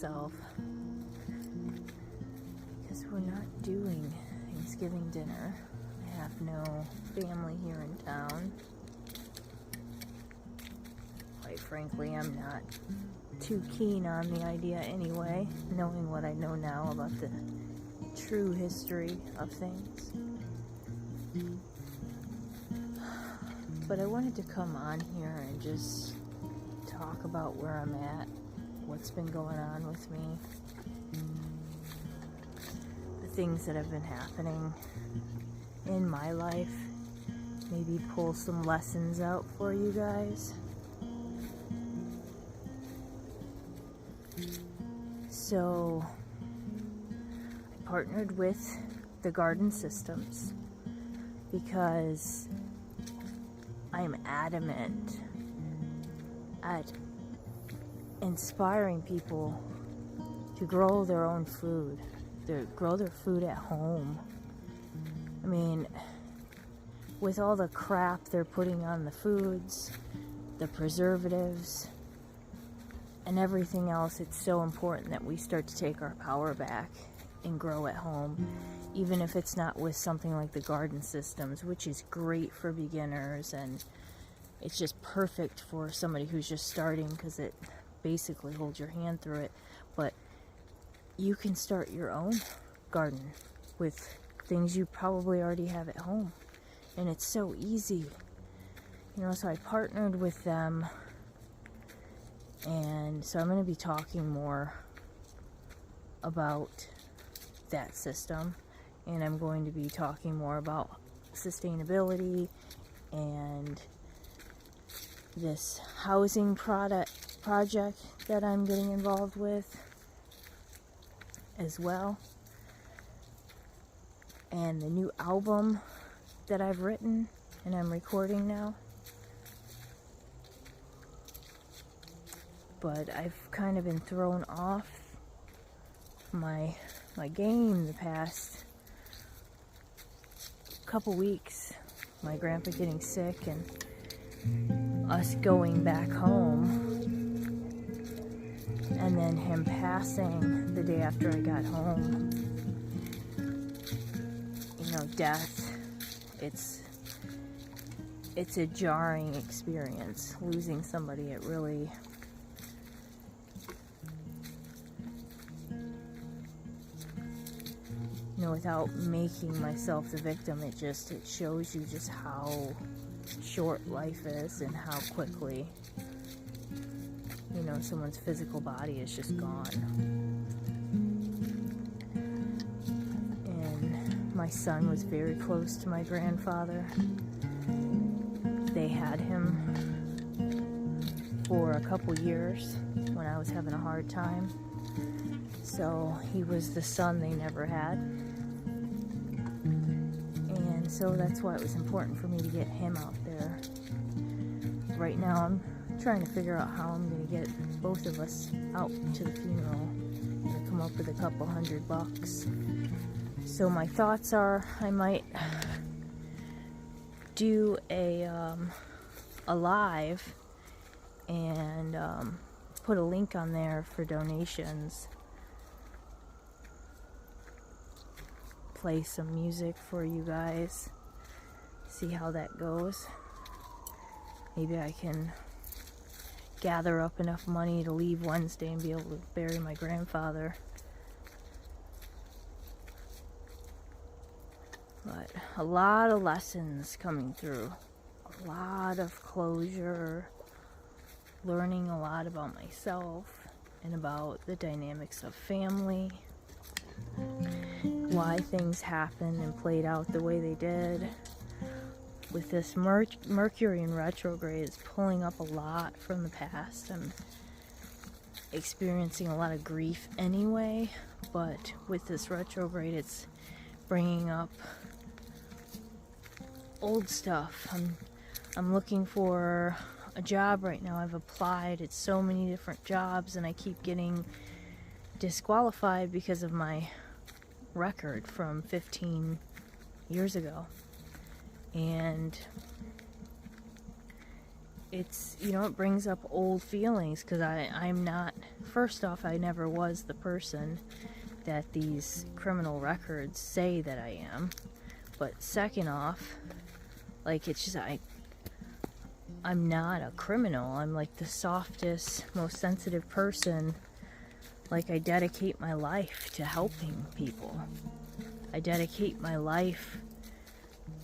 myself because we're not doing Thanksgiving dinner. I have no family here in town. Quite frankly, I'm not too keen on the idea anyway, knowing what I know now about the true history of things. But I wanted to come on here and just talk about where I'm at, what's been going on with me, the things that have been happening in my life, maybe pull some lessons out for you guys. So I partnered with the Garden Systems because I'm adamant at inspiring people to grow their own food, to grow their food at home. I mean, with all the crap they're putting on the foods, the preservatives, and everything else, it's so important that we start to take our power back and grow at home, even if it's not with something like the Garden Systems, which is great for beginners, and it's just perfect for somebody who's just starting because it basically holds your hand through it. But you can start your own garden with things you probably already have at home, and it's so easy, you know. So I partnered with them, and so I'm going to be talking more about that system, and I'm going to be talking more about sustainability and this housing project that I'm getting involved with as well, and the new album that I've written and I'm recording now. But I've kind of been thrown off my game the past couple weeks. My grandpa getting sick and us going back home, and then him passing the day after I got home. You know, death, it's a jarring experience. Losing somebody, it really, you know, without making myself the victim, it shows you just how short life is and how quickly, you know, someone's physical body is just gone. And my son was very close to my grandfather. They had him for a couple years when I was having a hard time. So he was the son they never had. And so that's why it was important for me to get him out there. Right now I'm trying to figure out how I'm going to get both of us out to the funeral and come up with a couple $100. So my thoughts are I might do a live and put a link on there for donations. Play some music for you guys. See how that goes. Maybe I can gather up enough money to leave Wednesday and be able to bury my grandfather. But a lot of lessons coming through. A lot of closure. Learning a lot about myself and about the dynamics of family. Why things happened and played out the way they did. With this Mercury in retrograde, is pulling up a lot from the past. I'm experiencing a lot of grief anyway, but with this retrograde, it's bringing up old stuff. I'm looking for a job right now. I've applied at so many different jobs, and I keep getting disqualified because of my record from 15 years ago. And it's, you know, it brings up old feelings, because I'm not, first off, I never was the person that these criminal records say that I am. But second off, like, it's just, I'm not a criminal. I'm like the softest, most sensitive person. Like, I dedicate my life to helping people. I dedicate my life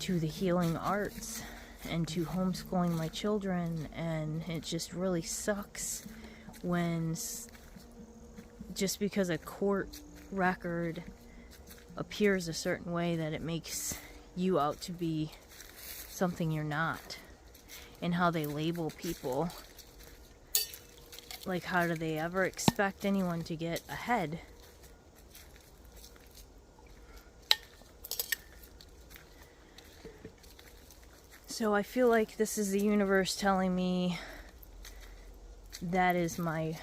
to the healing arts and to homeschooling my children, and it just really sucks when just because a court record appears a certain way that it makes you out to be something you're not. And how they label people. Like, how do they ever expect anyone to get ahead? So I feel like this is the universe telling me that is my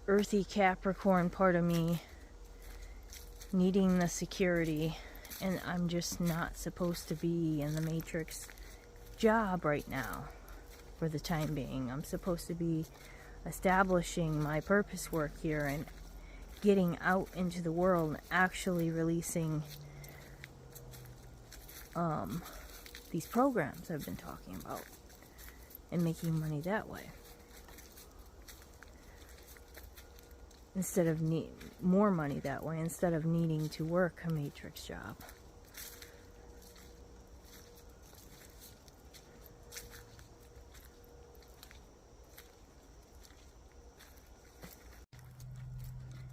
earthy Capricorn part of me needing the security, and I'm just not supposed to be in the Matrix job right now for the time being. I'm supposed to be establishing my purpose work here and getting out into the world and actually releasing these programs I've been talking about and making money that way, instead of more money that way, instead of needing to work a Matrix job.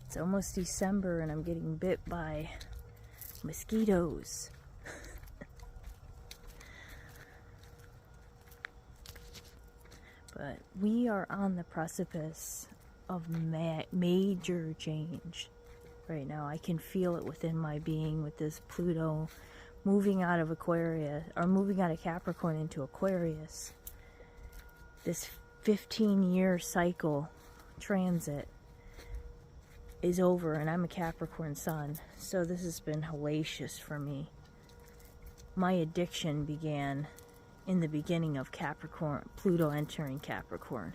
It's almost December and I'm getting bit by mosquitoes. But we are on the precipice of major change right now. I can feel it within my being with this Pluto moving out of Aquarius, or moving out of Capricorn into Aquarius. This 15-year cycle transit is over, and I'm a Capricorn sun, so this has been hellacious for me. My addiction began in the beginning of Capricorn, Pluto entering Capricorn.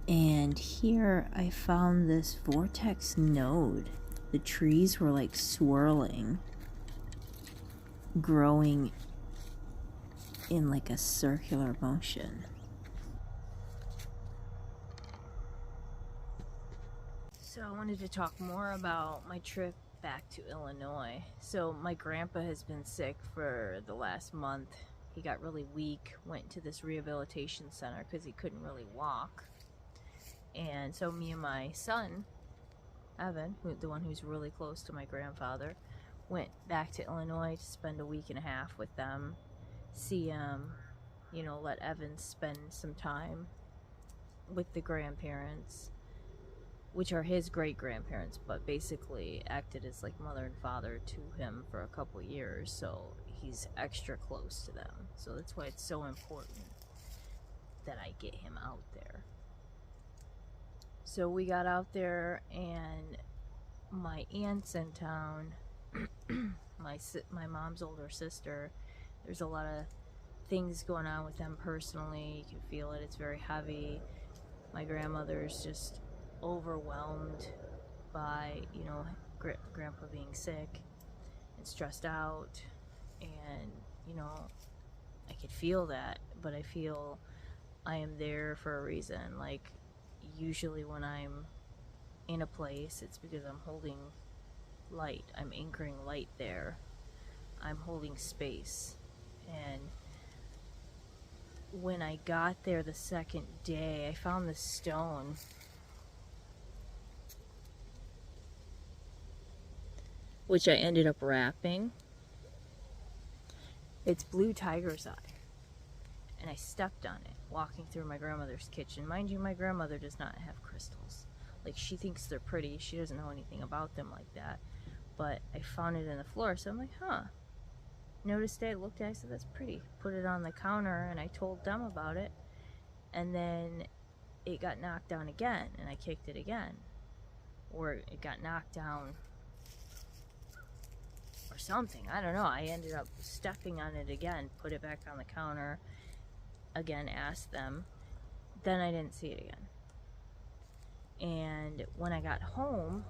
And here I found this vortex node. The trees were like swirling, growing in like a circular motion. So I wanted to talk more about my trip back to Illinois. So my grandpa has been sick for the last month. He got really weak, went to this rehabilitation center because he couldn't really walk. And so me and my son, Evan, the one who's really close to my grandfather, went back to Illinois to spend a week and a half with them, see him, you know, let Evan spend some time with the grandparents, which are his great-grandparents, but basically acted as like mother and father to him for a couple years, so he's extra close to them. So that's why it's so important that I get him out there. So we got out there, and my aunt's in town, my mom's older sister. There's a lot of things going on with them personally. You can feel it. It's very heavy. My grandmother's just overwhelmed by, you know, grandpa being sick and stressed out, and, you know, I could feel that, but I feel I am there for a reason. Like, usually when I'm in a place, it's because I'm holding light. I'm anchoring light there. I'm holding space. And when I got there the second day, I found this stone. Which I ended up wrapping. It's blue tiger's eye. And I stepped on it walking through my grandmother's kitchen. Mind you, my grandmother does not have crystals. Like, she thinks they're pretty. She doesn't know anything about them like that. But I found it in the floor, so I'm like, huh. Noticed it, looked at it, I said, that's pretty. Put it on the counter, and I told them about it. And then it got knocked down again, and I kicked it again. Or it got knocked down or or something. I don't know. I ended up stepping on it again, put it back on the counter, again, asked them. Then I didn't see it again. And when I got home,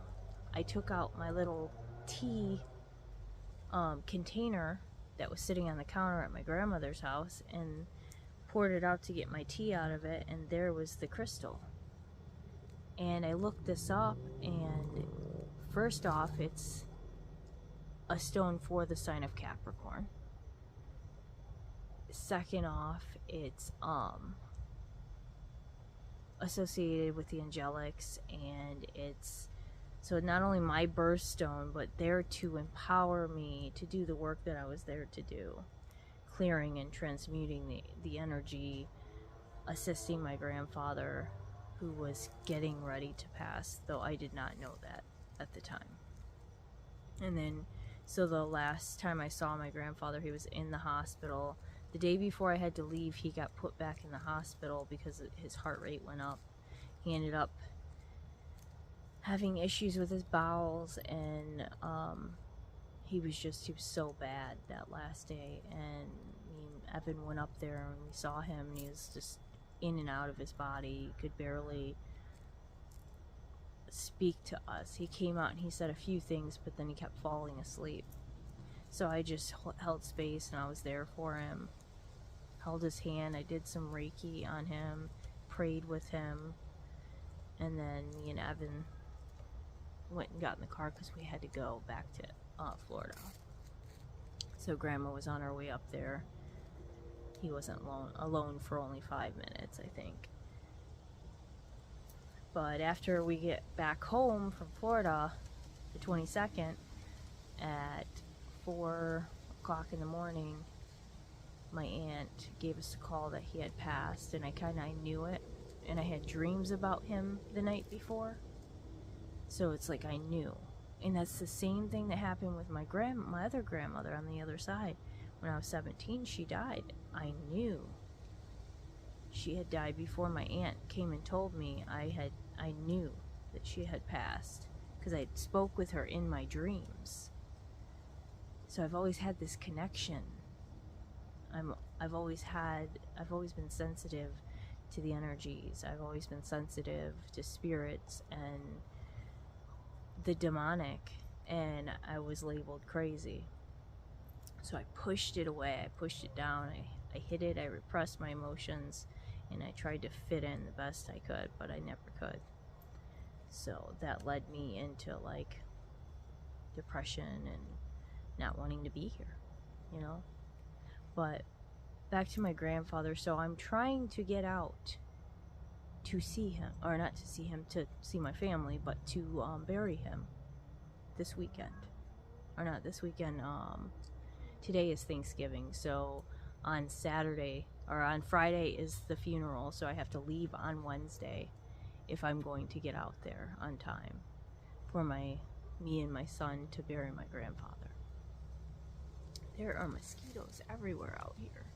I took out my little tea container that was sitting on the counter at my grandmother's house and poured it out to get my tea out of it, and there was the crystal. And I looked this up, and first off, it's a stone for the sign of Capricorn. Second off, it's associated with the angelics, and it's so not only my birthstone, but there to empower me to do the work that I was there to do, clearing and transmuting the energy, assisting my grandfather who was getting ready to pass, though I did not know that at the time. And then, so the last time I saw my grandfather, he was in the hospital. The day before I had to leave, he got put back in the hospital because his heart rate went up. He ended up having issues with his bowels, and he was so bad that last day. And me and Evan went up there and we saw him, and he was just in and out of his body. He could barely speak to us. He came out and he said a few things, but then he kept falling asleep. So I just held space, and I was there for him, held his hand. I did some Reiki on him, prayed with him, and then me and Evan went and got in the car because we had to go back to Florida. So Grandma was on her way up there. He wasn't alone for only 5 minutes, I think. But after we get back home from Florida, the 22nd, at 4 o'clock in the morning, my aunt gave us a call that he had passed, and I knew it, and I had dreams about him the night before. So it's like I knew. And that's the same thing that happened with my other grandmother on the other side. When I was 17, she died. I knew she had died before my aunt came and told me. I knew that she had passed because I spoke with her in my dreams. So I've always had this connection. I've always been sensitive to the energies. I've always been sensitive to spirits and the demonic, and I was labeled crazy. So I pushed it away. I pushed it down. I hid it. I repressed my emotions, and I tried to fit in the best I could, but I never could. So that led me into like depression and not wanting to be here, you know. But back to my grandfather. So I'm trying to get out to see him, or not to see him, to see my family, but to bury him this weekend. Or not this weekend, today is Thanksgiving, so on Saturday, or on Friday is the funeral, so I have to leave on Wednesday if I'm going to get out there on time for me and my son to bury my grandfather. There are mosquitoes everywhere out here.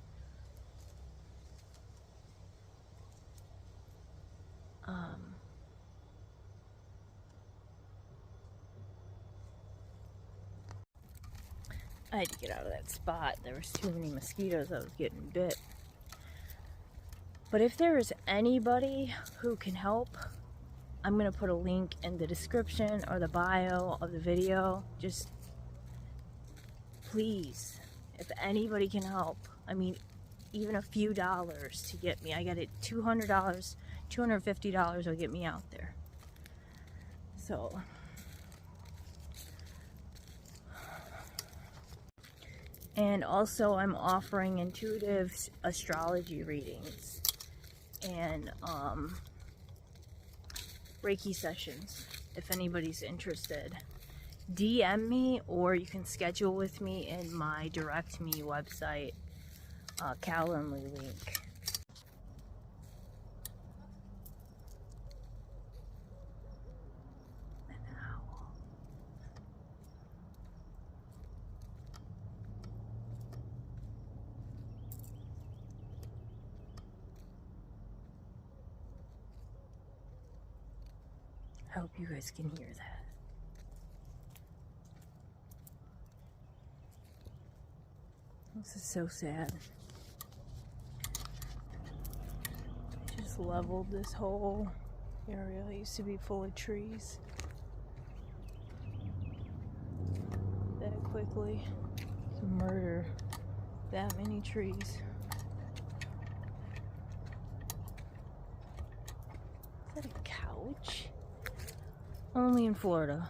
I had to get out of that spot. There was too many mosquitoes. I was getting bit. But if there is anybody who can help, I'm going to put a link in the description or the bio of the video. Just please, if anybody can help, I mean, even a few dollars to get me. I got it $200, $250 will get me out there. So and also I'm offering intuitive astrology readings and Reiki sessions. If anybody's interested, DM me, or you can schedule with me in my Direct Me website, Calendly link. I hope you guys can hear that. This is so sad. Just leveled this whole area. It used to be full of trees. That quickly to murder that many trees. Is that a couch? Only in Florida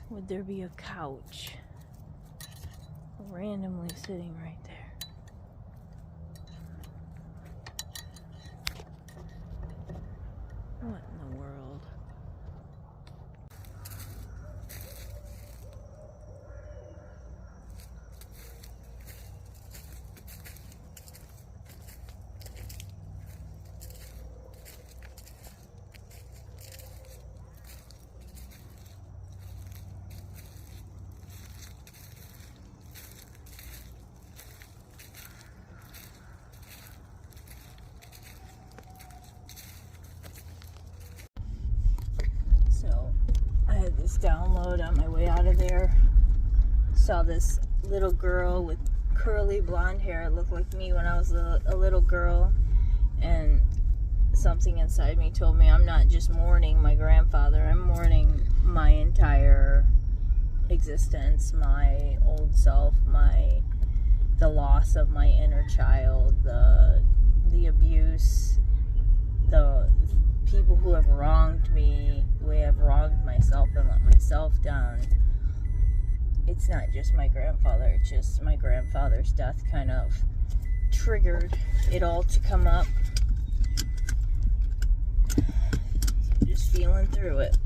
would there be a couch randomly sitting right there. What in the world? So I had this download on my way out of there. Saw this little girl with curly blonde hair. It looked like me when I was a little girl. And something inside me told me I'm not just mourning my grandfather. I'm mourning my entire existence, my old self, the loss of my inner child, the abuse, the people who have wronged me, who have wronged myself and let myself down. It's not just my grandfather, it's just my grandfather's death kind of triggered it all to come up. So I'm just feeling through it.